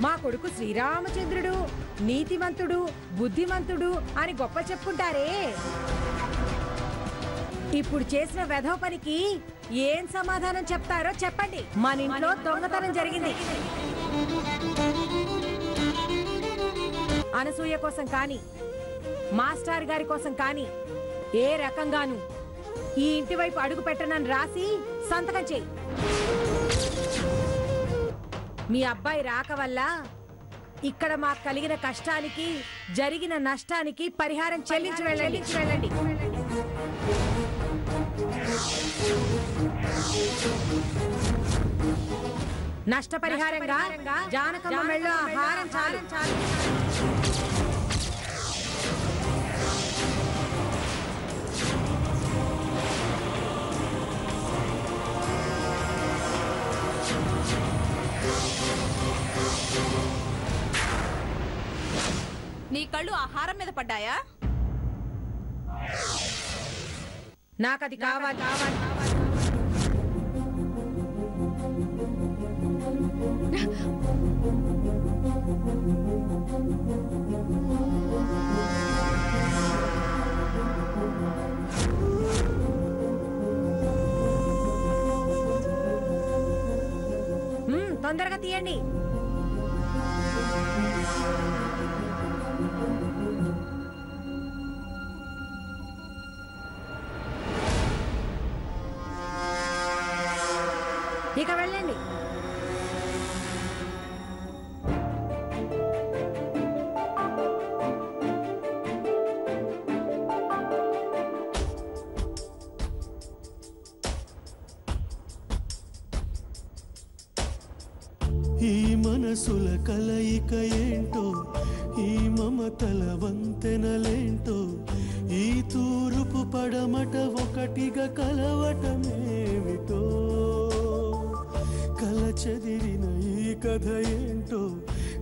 మా కొడుకు శ్రీరామచంద్రుడు నీతిమంతుడు బుద్ధిమంతుడు అని గొప్ప చెప్పుకుంటారే, ఇప్పుడు చేసిన వెధవ పనికి ఏం సమాధానం చెప్తారో చెప్పండి. మన ఇంట్లో దొంగతనం జరిగింది. అనసూయ కోసం కానీ మాస్టర్ గారి కోసం కానీ ఏ రకంగానూ ఈ ఇంటి వైపు అడుగు పెట్టనని రాసి సంతకం చేయి. మీ అబ్బాయి రాక వల్ల ఇక్కడ మాకు కలిగిన కష్టానికి జరిగిన నష్టానికి పరిహారం చెల్లించి వెళ్ళండి. నష్టపరిహారంగా జానకమ్మ మెళ్ళో ఆహారం చాలు. నీ కళ్ళు ఆహారం మీద పడ్డాయా? నాకది కావాలి. తొందరగా తీయండి. ఇక వెళ్ళండి. ఈ మనసుల కలయిక ఏంటో, ఈ మమతల వంతెనలేంటో, ఈ తూర్పు పడమట ఒకటిగా కలవటమేమిటో, కల చెదిరిన ఈ కథ ఏంటో,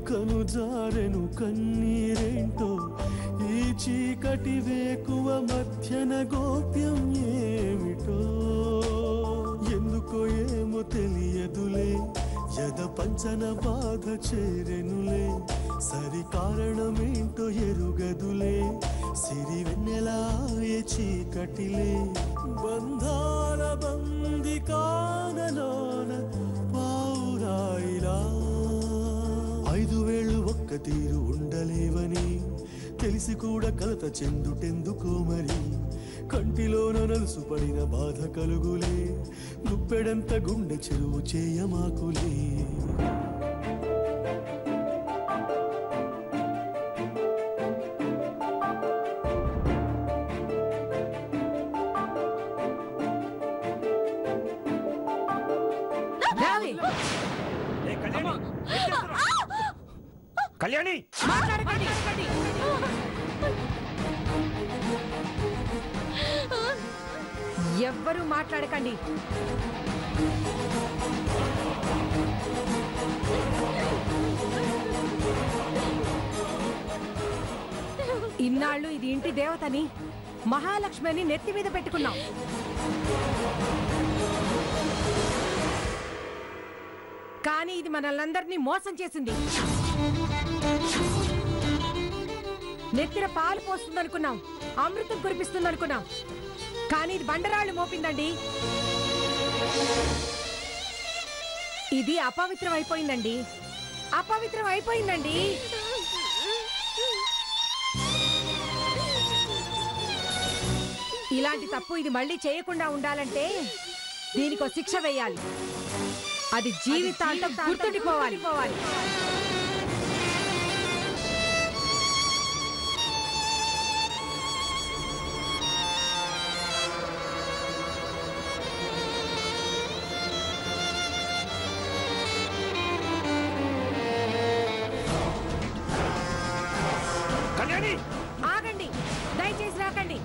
కనుజారెను కన్నీరేంటో, ఈ చీకటి వేకువ మధ్యన గోప్యం ఏమిటో, ఎందుకో ఏమో తెలియదులే, యద పంచన బాధ చేరెనులే, సరి కారణమేంటో ఎరుగదులే, సిరి వెన్నెలాయే చీకటిలే, బంధాల బందికానలోన పావురాయిలా 5 వేళ్ళు ఒక్క తీరు ఉండలేవని తెలిసి కూడా కలత చెందుటెందుకో మరి, కంటిలోన నలుసు పడిన బాధ కలుగులే, గుప్పెడంత గుండె చెరువు చేయమాకులే. కళ్యాణి ఎవ్వరూ మాట్లాడకండి. ఇన్నాళ్ళు ఇది ఇంటి దేవతని మహాలక్ష్మిని నెత్తి మీద పెట్టుకున్నాం. కానీ ఇది మనల్నందరినీ మోసం చేసింది. నెత్తిన పాలు పోస్తుందనుకున్నాం, అమృతం కురిపిస్తుందనుకున్నాం, కానీ ఇది బండరాళ్ళు మోపిందండి. ఇది అపవిత్రం అయిపోయిందండి. ఇలాంటి తప్పు ఇది మళ్ళీ చేయకుండా ఉండాలంటే దీనికో శిక్ష వేయాలి. అది జీవితాంతం గుర్తుండిపోవాలి. ఆగండి, దయచేసి రాకండి.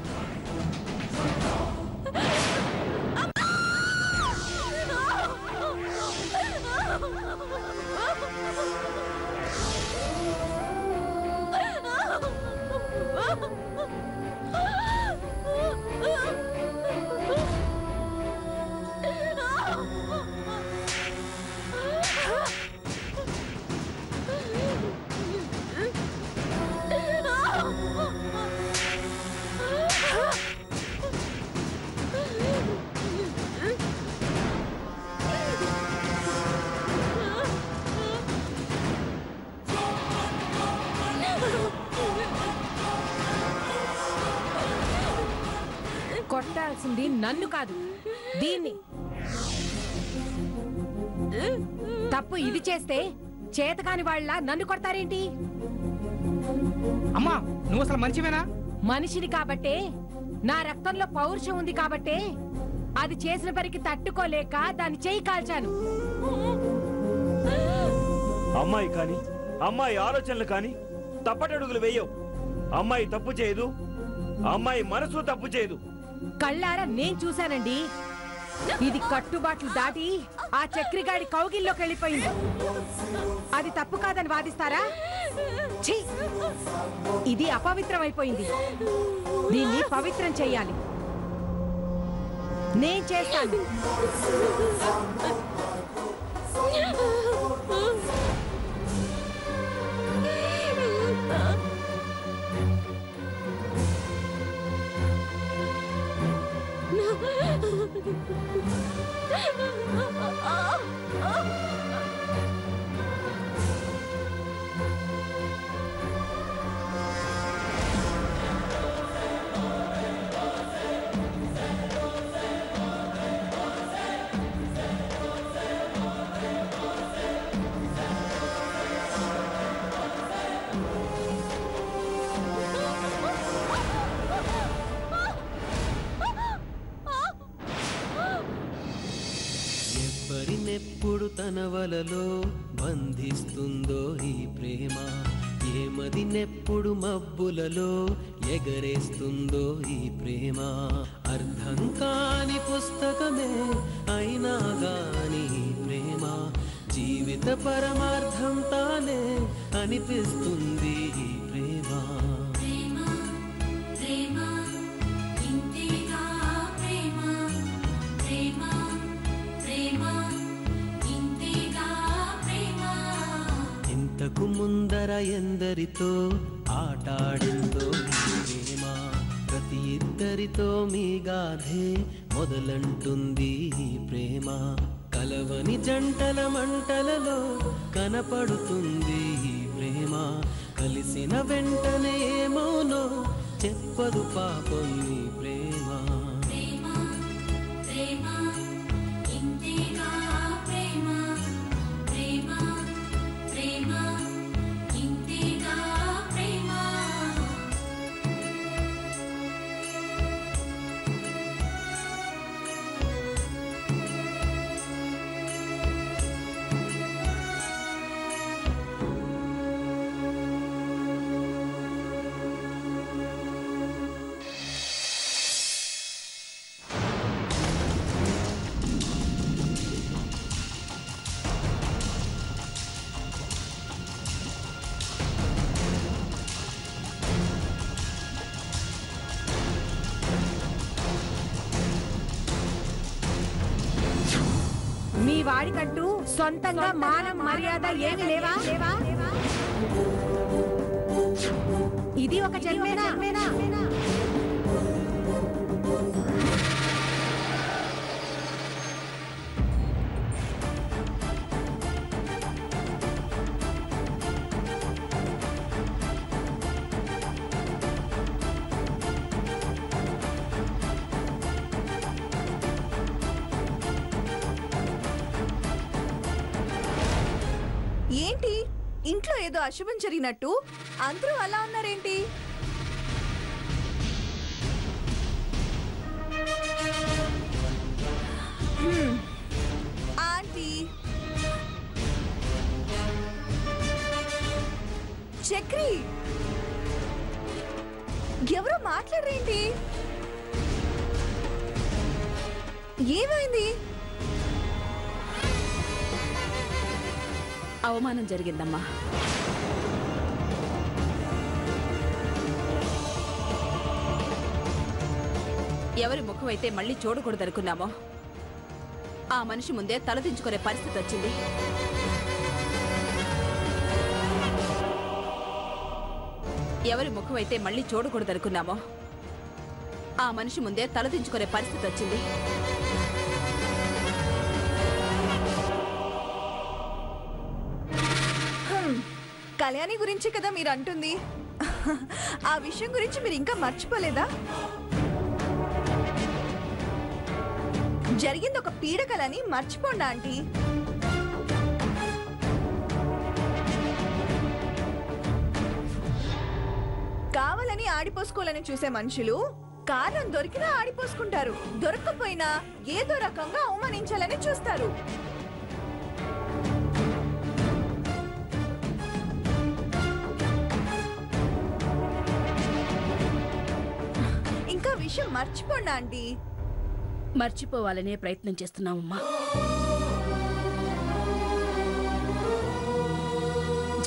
కొట్టాల్సింది నన్ను కాదు, దీన్ని. తప్పు ఇది చేస్తే చేతకాని వాళ్ళ నన్ను కొడతారేంటి? అమ్మా, నువ్వు అసలు మనిషివేనా? మనిషిని కాబట్టే, నా రక్తంలో పౌరుషం ఉంది కాబట్టే అది చేసిన పనికి తట్టుకోలేక దాన్ని చేయి కాల్చాను. అమ్మాయి కాని, అమ్మాయి ఆలోచనలు కాని తప్పటడుగులు వేయవు. అమ్మాయి తప్పు చేయదు, అమ్మాయి మనసు తప్పు చేయదు. కళ్ళారా నేను చూశానండి. ఇది కట్టుబాట్లు దాటి ఆ చక్రిగాడి కౌగిల్లోకి వెళ్ళిపోయింది. అది తప్పు కాదని వాదిస్తారా? ఛీ! ఇది అపవిత్రమైపోయింది. దీన్ని పవిత్రం చెయ్యాలి. నేను చేస్తాను. ఎవరినెప్పుడు తన వలలో బంధిస్తుందో ఈ ప్రేమ, ఏమదినెప్పుడు మబ్బులలో ఎగరేస్తుందో ఈ ప్రేమ. అర్థం కాని పుస్తకమే అయినా గాని ప్రేమ జీవిత పరమార్థం తానే అనిపిస్తుంది ఈ ప్రేమ. ఇంతకు ముందర ఎందరితో ఆటాడిందో ఈ ప్రేమ, ప్రతి ఇద్దరితో మీ గాథే మొదలంటుంది ఈ ప్రేమ. కలవని జంటల మంటలలో కనపడుతుంది ఈ ప్రేమ, కలిసిన వెంటనే ఏమోనో చెప్పదు పాపం ఈ ప్రేమ. మీ వాడికంటూ సొంతంగా మానం మర్యాద ఏమి లేవా? ఇది ఒక జన్మేనా? ఏంటి ఇంట్లో ఏదో అశుభం జరిగినట్టు అందరూ అలా ఉన్నారేంటి? ఆంటీ, చక్రి, ఎవరో మాట్లాడరేంటి? ఏమైంది? అవమానం జరిగిందమ్మా. ఎవరి ముఖం అయితే మళ్ళీ చూడకూడదనుకున్నామో ఆ మనిషి ముందే తలదించుకునే పరిస్థితి వచ్చింది. ఎవరి ముఖం అయితే మళ్ళీ చూడకూడదనుకున్నామో ఆ మనిషి ముందే తలదించుకునే పరిస్థితి వచ్చింది. కళ్యాణి గురించి కదా మీరు అంటుంది. ఆ విషయం గురించి మీరు ఇంకా మర్చిపోలేదా? జరిగింది ఒక పీడకలని మర్చిపోండి ఆంటీ. కావాలని ఆడిపోసుకోవాలని చూసే మనుషులు కారణం దొరికినా ఆడిపోసుకుంటారు, దొరక్కపోయినా ఏదో రకంగా అవమానించాలని చూస్తారు. ఇంకా విషయం మర్చిపోండి ఆంటీ. మర్చిపోవాలనే ప్రయత్నం చేస్తున్నామమ్మా.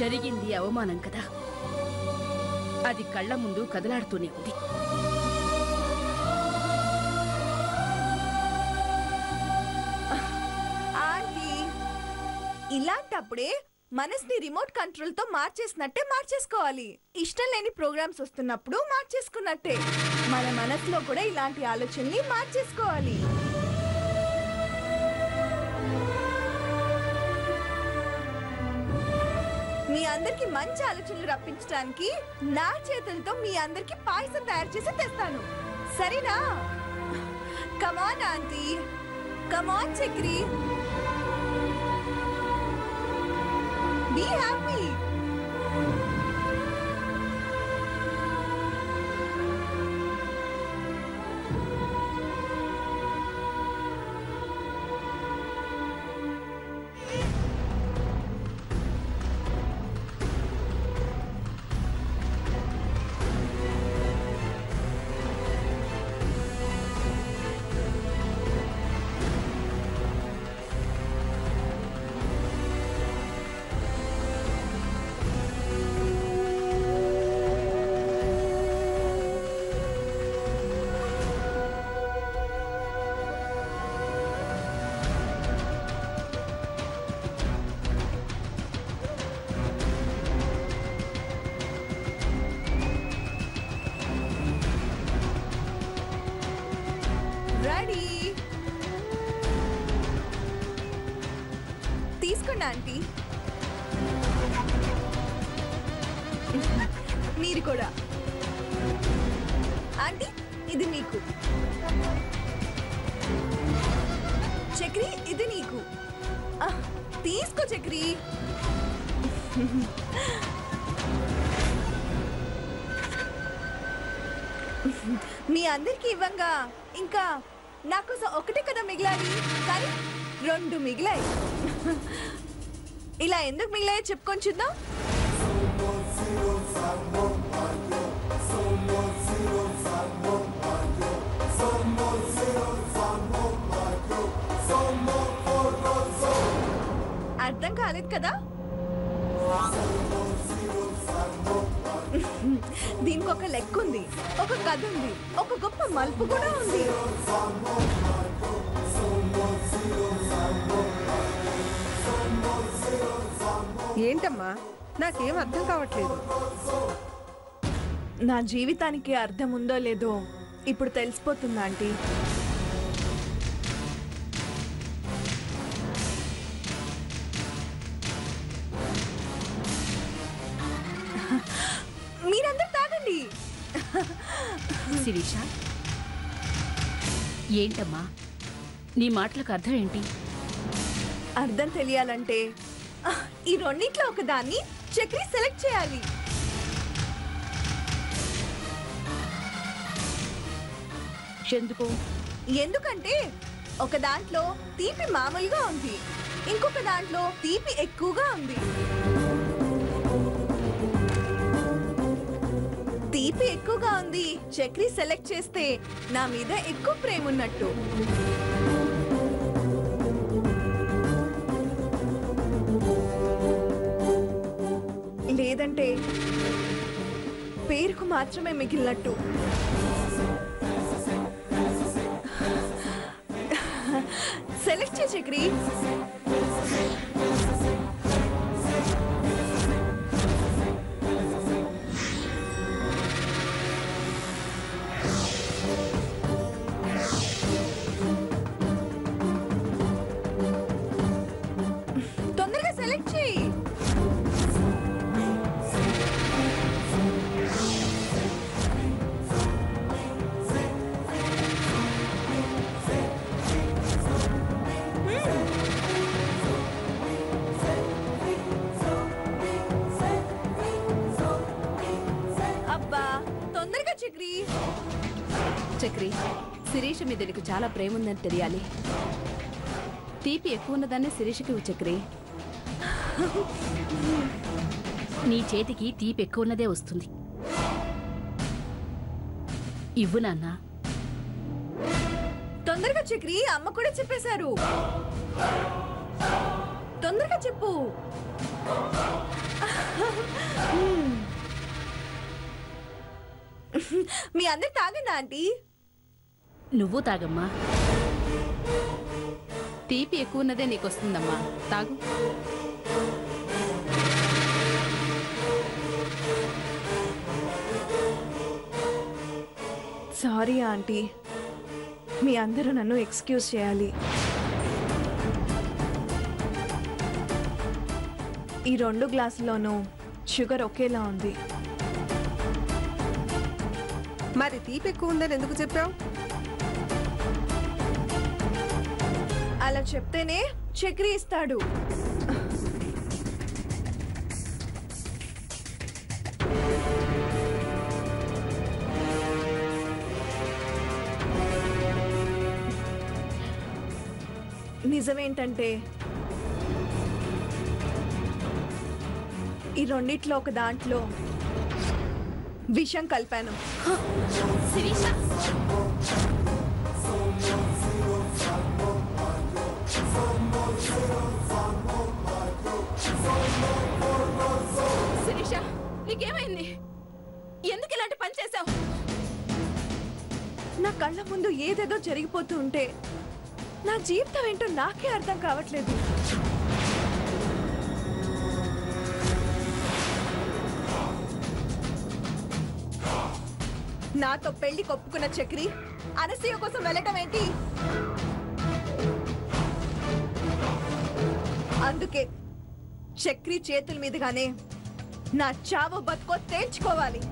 జరిగింది అవమానం కదా, అది కళ్ళ ముందు కదలాడుతూనే ఉంది. ఆంటీ, ఇలాంటప్పుడే మనసుని రిమోట్ కంట్రోల్ తో మార్చేసినట్టే మార్చేసుకోవాలి. ఇష్టం లేని ప్రోగ్రామ్స్ వస్తున్నప్పుడు మార్చేసుకున్నట్టే మన మనసులో కూడా ఇలాంటి ఆలోచనని మార్చేసుకోవాలి. మీ అందరికి మంచి ఆలోచనలు రప్పించడానికి నా చేతులతో మీ అందరికి పాయసం తయారు చేసి తెస్తాను, సరేనా? Come on aunty, come on Chakri, be happy. Ready? తీసుకోండి ఆంటీ, మీరు కూడా. ఆంటీ, ఇది మీకు. చక్రి, ఇది నీకు. తీసుకో చక్రి. మీ అందరికి ఇవ్వంగా ఇంకా నాకు ఒకటే కదా మిగిలాలి, కానీ 2 మిగిలాయి. ఇలా ఎందుకు మిగిలాయో చెప్పుకొని చూద్దాం. అర్థం కాలేదు కదా? దీనికి ఒక లెక్క ఉంది, ఒక కథ ఉంది, ఒక గొప్ప మలుపు కూడా ఉంది. ఏంటమ్మా, నాకేం అర్థం కావట్లేదు. నా జీవితానికి అర్థం ఉందో లేదో ఇప్పుడు తెలిసిపోతుందా ఆంటీ? మీరందరూ తాగండి. శిరీష, ఏంటమ్మా నీ మాటలకు అర్థం ఏంటి? అర్థం తెలియాలంటే ఈ రెండిట్లో ఒకదాన్ని చక్రి సెలెక్ట్ చేయాలి. ఎందుకు? ఎందుకంటే ఒక దాంట్లో తీపి మామూలుగా ఉంది, ఇంకొక దాంట్లో తీపి ఎక్కువగా ఉంది. తీపి ఎక్కువగా ఉంది చక్రి సెలెక్ట్ చేస్తే నా మీద ఎక్కువ ప్రేమ ఉన్నట్టు. లేదంటే పేరుకు మాత్రమే మిగిలినట్టు. సెలెక్ట్ చే చక్రి. తొందరగా సెలెక్ట్ చేయి. చక్రి. చక్రి, శిరీష మీద నీకు చాలా ప్రేమ ఉందని తెలియాలి. తీపి ఎక్కువ ఉన్నదాన్ని శిరీషకి ఇవ్వు చక్రి. నీ చేతికి తీపి ఎక్కువ ఉన్నదే వస్తుంది. ఇవ్వు నాన్న. తొందరగా చక్రి, అమ్మ కూడా చెప్పేశారు. తొందరగా చెప్పు. మీ అందరు తాగండి ఆంటీ. నువ్వు తాగమ్మా. తీపి ఎక్కువ ఉన్నదే నీకు వస్తుందమ్మా, తాగు. సారీ ఆంటీ, మీ అందరూ నన్ను ఎక్స్క్యూజ్ చేయాలి. ఈ 2 గ్లాసుల్లోనూ షుగర్ ఒకేలా ఉంది. మరి తీపి ఎక్కువ ఉందని ఎందుకు చెప్పావు? అలా చెప్తేనే చక్రి ఇస్తాడు. నిజమేంటంటే ఈ రెండిట్లో ఒక దాంట్లో విషం కలిపాను. శిరీష, శిరీష, నీకేమైంది? ఎందుకు ఇలాంటి పని చేశావు? నా కళ్ళ ముందు ఏదేదో జరిగిపోతూ ఉంటే నా జీవితం ఏంటో నాకే అర్థం కావట్లేదు. నాతో పెళ్లి కొప్పుకున్న చక్రి అనసూయ కోసం వెళ్ళటం ఏంటి? అందుకే చక్రి చేతుల మీదుగానే నా చావో బతుకో తేల్చుకోవాలి.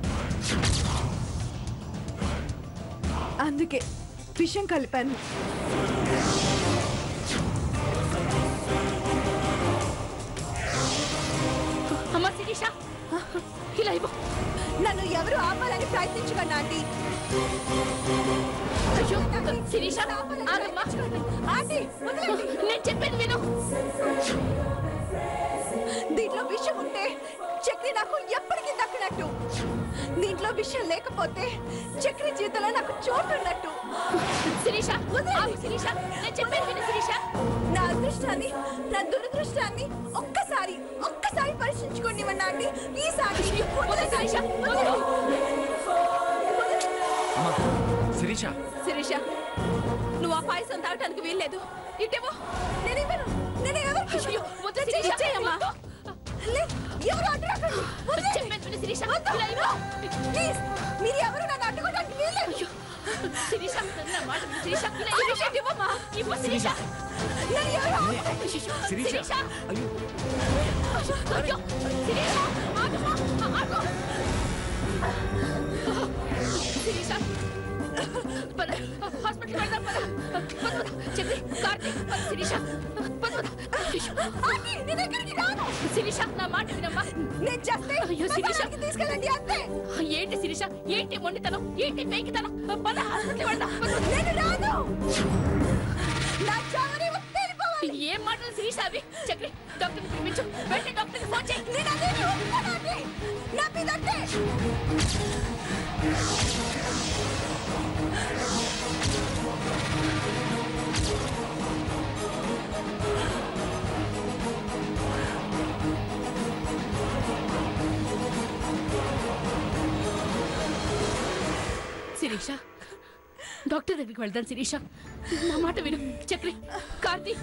అందుకే విషం కలిపాను. అమ్మా శిరీష, ఇలా ఇవ్వు. నన్ను ఎవరు ఆపాలని ప్రయత్నించకండి ఆంటీ. అయ్యో శిరీష, ఆగమ్మా. ఆంటీ, వదలండి. నేను చెప్పేది విను. దీంట్లో విషయం ఉంటే చక్రి నాకు ఎప్పటికీ దక్కినట్టు. దీంట్లో విషయం లేకపోతే చక్రి జీవితంలో నాకు చోటున్నట్టు. శిరీష, ఆగు శిరీష, నేను చెప్పేది విను శిరీష. నా అదృష్టాన్ని, నా దురదృష్టాన్ని ఒక్కసారి పరీక్షించుకోండి ఆంటీ. ఈసారి వదలు శిరీష, వదలు. శిరీష, శిరీష, నువ్వు ఆ పాయసం తాగటానికి వీల్లేదు. ఇటేవో. నేను అయ్యో, వద్దు శిరీష, ఇచ్చేయమ్మా. ఎవరు అడ్డురాకండి. చెప్పేది విను శిరీష, ఇలా ఇవ్వు. ప్లీజ్, మీరు ఎవరు నన్ను అడ్డుకోవడానికి వీల్లేదు. శిరీష, నా మాట విను శిరీష, ఇలా ఇవ్వు. ఇవ్వమ్మా, ఇవ్వు శిరీష. నన్ను ఎవరు శిరీష, శిరీష. అయ్యో, అయ్యో, శిరీష, ఆగమ్మా, ఆగు. శిరీష, పద, హాస్పిటల్కి వెళ్దాం, పద. పద, చెప్పి కార్తీక్, పద శిరీష, పద. ఆంటీ, నీ దగ్గరికి రాను. శిరీష, నా మాట వినమ్మా. నేను చేస్తే అయ్యో శిరీష, తీసుకెళ్ళండి అంతే. ఏంటి శిరీష, ఏంటి మొండితనం, ఏంటి పెంకితనం? పద, హాస్పిటల్కి వెళ్దాం. నేను రాను. నా చావని తెలిపోవాలి. ఏం మాటలు శిరీష అవి? చక్రి, డాక్టర్ని పిలిపించు. వెంటనే డాక్టర్ని ఫోన్ చేయి. నేను అదేమి ఒప్పుకోనండి. నా మీదంటే శిరీష, డాక్టర్ దగ్గరికి వెళ్దాం శిరీష. నా మాట విను. చక్రి, కార్తీ,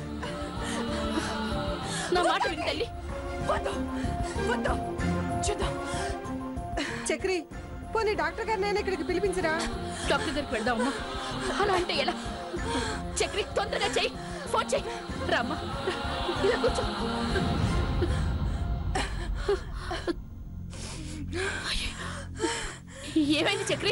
నా మాట విను తల్లి. చూద్దాం. చక్రి, పోనీ డాక్టర్ గారు నేను ఇక్కడికి పిలిపించరా? డాక్టర్ దగ్గరికి వెళ్దాం అమ్మా. అలా అంటే ఎలా? చక్రి, తొందరగా చెయ్యి, ఫోన్ చెయ్యి. రామ్మా, ఇలా కూర్చో. ఏమైంది చక్రి?